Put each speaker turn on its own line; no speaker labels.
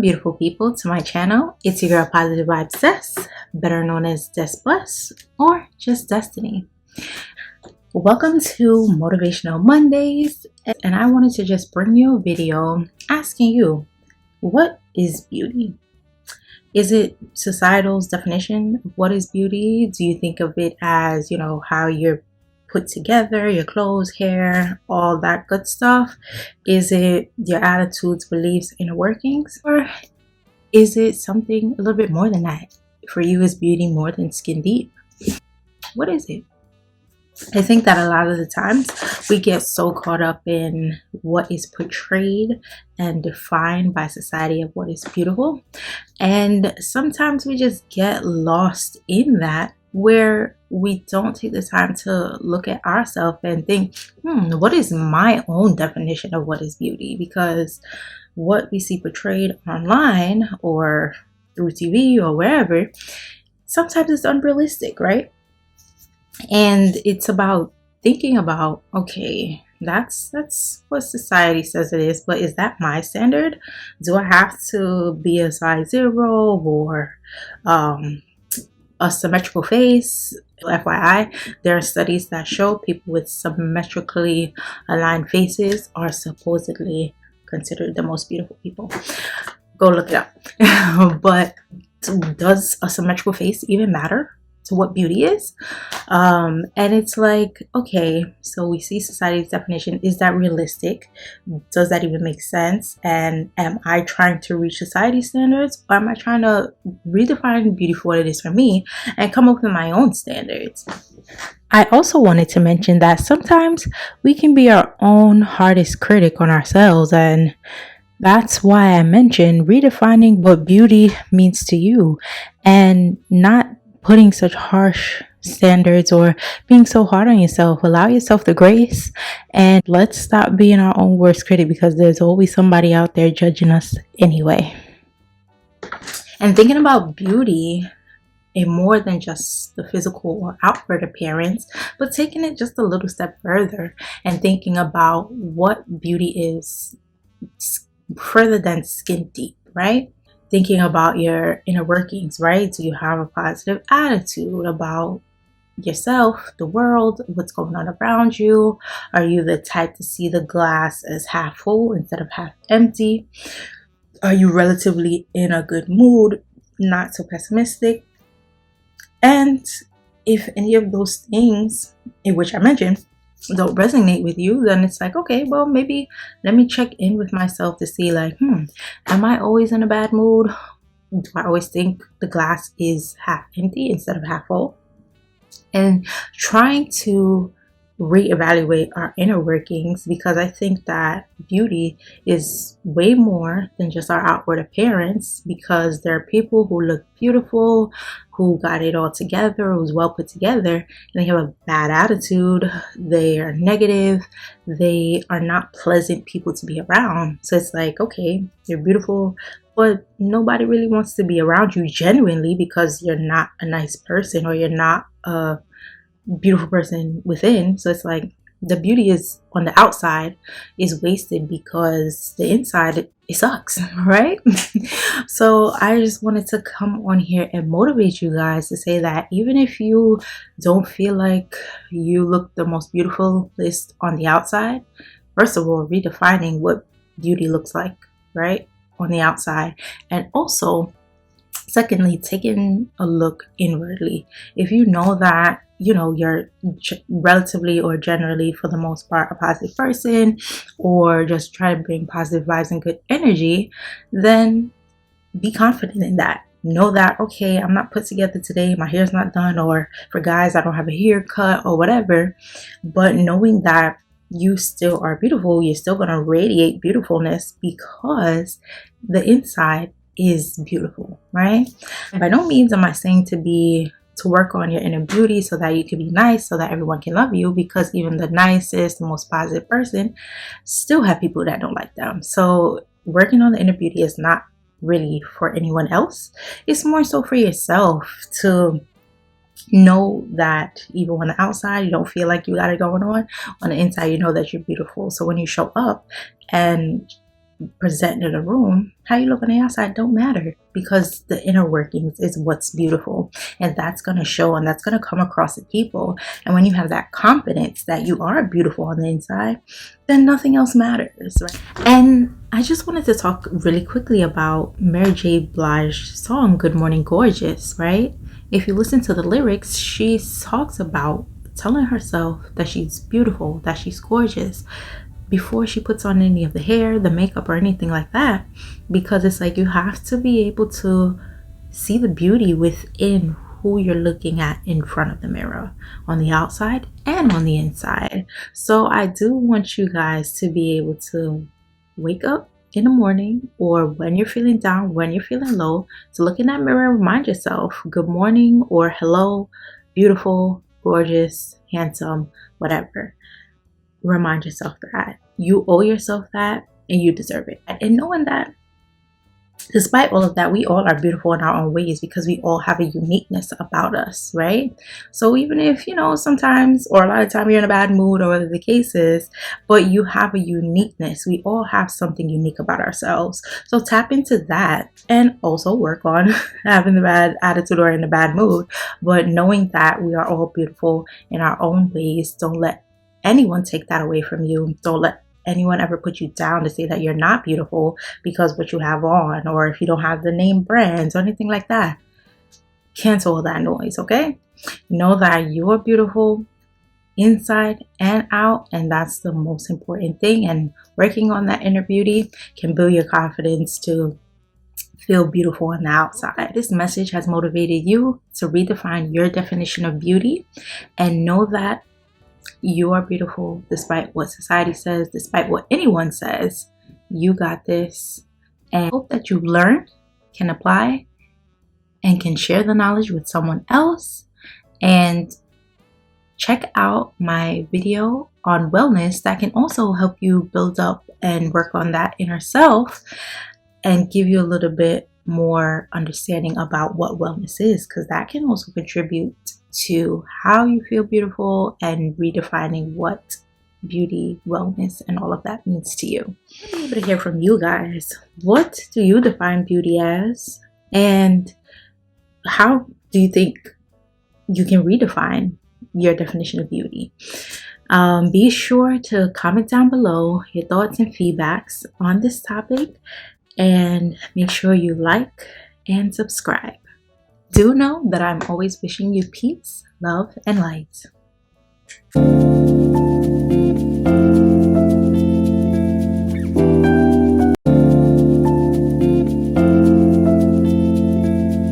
Welcome, beautiful people, to my channel. It's your girl, Positive Vibez Des, better known as Des Plus or just Destiny. Welcome to Motivational Mondays, and I wanted to just bring you a video asking you, what is beauty? Is it societal's definition of what is beauty? Do you think of it as, how you're put together, your clothes, hair, all that good stuff? Is it your attitudes, beliefs, inner workings? Or is it something a little bit more than that? For you, is beauty more than skin deep? What is it? I think that a lot of the times we get so caught up in what is portrayed and defined by society of what is beautiful. And sometimes we just get lost in that, where we don't take the time to look at ourselves and think, what is my own definition of what is beauty? Because what we see portrayed online or through TV or wherever, sometimes it's unrealistic, right? And it's about thinking about, okay, that's what society says it is, but is that my standard? Do I have to be a size 0 or a symmetrical face? FYI, there are studies that show people with symmetrically aligned faces are supposedly considered the most beautiful people. Go look it up. But does a symmetrical face even matter to what beauty is? And it's like, okay, so we see society's definition. Is that realistic? Does that even make sense? And am I trying to reach society standards, or am I trying to redefine beauty for what it is for me and come up with my own standards? I also wanted to mention that sometimes we can be our own hardest critic on ourselves, and that's why I mentioned redefining what beauty means to you and not putting such harsh standards or being so hard on yourself. Allow yourself the grace, and let's stop being our own worst critic, because there's always somebody out there judging us anyway. And thinking about beauty in more than just the physical or outward appearance, but taking it just a little step further and thinking about what beauty is further than skin deep, right? Thinking about your inner workings, right? Do you have a positive attitude about yourself, the world, what's going on around you? Are you the type to see the glass as half full instead of half empty? Are you relatively in a good mood, not so pessimistic? And if any of those things in which I mentioned don't resonate with you, then it's like, okay, well, maybe let me check in with myself to see, like, am I always in a bad mood? Do I always think the glass is half empty instead of half full? And trying to reevaluate our inner workings, because I think that beauty is way more than just our outward appearance, because there are people who look beautiful, who got it all together, who's well put together, and they have a bad attitude, they are negative, they are not pleasant people to be around. So it's like, okay, you're beautiful, but nobody really wants to be around you genuinely, because you're not a nice person, or you're not a beautiful person within. So it's like the beauty is on the outside is wasted because the inside, it sucks, right? So I just wanted to come on here and motivate you guys to say that even if you don't feel like you look the most beautiful list on the outside, first of all, redefining what beauty looks like, right, on the outside. And also, secondly, taking a look inwardly. If you know that you're relatively or generally, for the most part, a positive person, or just try to bring positive vibes and good energy, then be confident in that. Know that, okay, I'm not put together today, my hair's not done, or for guys, I don't have a haircut or whatever, but knowing that you still are beautiful, you're still going to radiate beautifulness, because the inside is beautiful, right? By no means am I saying to work on your inner beauty so that you can be nice, so that everyone can love you, because even the nicest, the most positive person still have people that don't like them. So working on the inner beauty is not really for anyone else. It's more so for yourself to know that even on the outside you don't feel like you got it going on the inside you know that you're beautiful. So when you show up and present in a room, how you look on the outside don't matter, because the inner workings is what's beautiful, and that's going to show and that's going to come across to people. And when you have that confidence that you are beautiful on the inside, then nothing else matters, right? And I just wanted to talk really quickly about Mary J. Blige's song Good Morning Gorgeous, right? If you listen to the lyrics, she talks about telling herself that she's beautiful, that she's gorgeous, before she puts on any of the hair, the makeup, or anything like that. Because it's like you have to be able to see the beauty within who you're looking at in front of the mirror, on the outside and on the inside. So I do want you guys to be able to wake up in the morning, or when you're feeling down, when you're feeling low, to look in that mirror and remind yourself, good morning, or hello, beautiful, gorgeous, handsome, whatever. Remind yourself that you owe yourself that, and you deserve it. And knowing that despite all of that, we all are beautiful in our own ways, because we all have a uniqueness about us, right? So even if, sometimes or a lot of time you're in a bad mood, or whatever the case is, but you have a uniqueness. We all have something unique about ourselves. So tap into that, and also work on having the bad attitude or in a bad mood. But knowing that we are all beautiful in our own ways, don't let anyone take that away from you. Don't let anyone ever put you down to say that you're not beautiful because what you have on, or if you don't have the name brands or anything like that. Cancel all that noise, okay? Know that you're beautiful inside and out, and that's the most important thing. And working on that inner beauty can build your confidence to feel beautiful on the outside. This message has motivated you to redefine your definition of beauty, and know that you are beautiful despite what society says, despite what anyone says. You got this. And I hope that you learn, can apply, and can share the knowledge with someone else. And check out my video on wellness that can also help you build up and work on that inner self, and give you a little bit more understanding about what wellness is, because that can also contribute to how you feel beautiful and redefining what beauty, wellness, and all of that means to you. I'd be able to hear from you guys. What do you define beauty as? And how do you think you can redefine your definition of beauty? Be sure to comment down below your thoughts and feedbacks on this topic, and make sure you like and subscribe. Do know that I'm always wishing you peace, love, and light.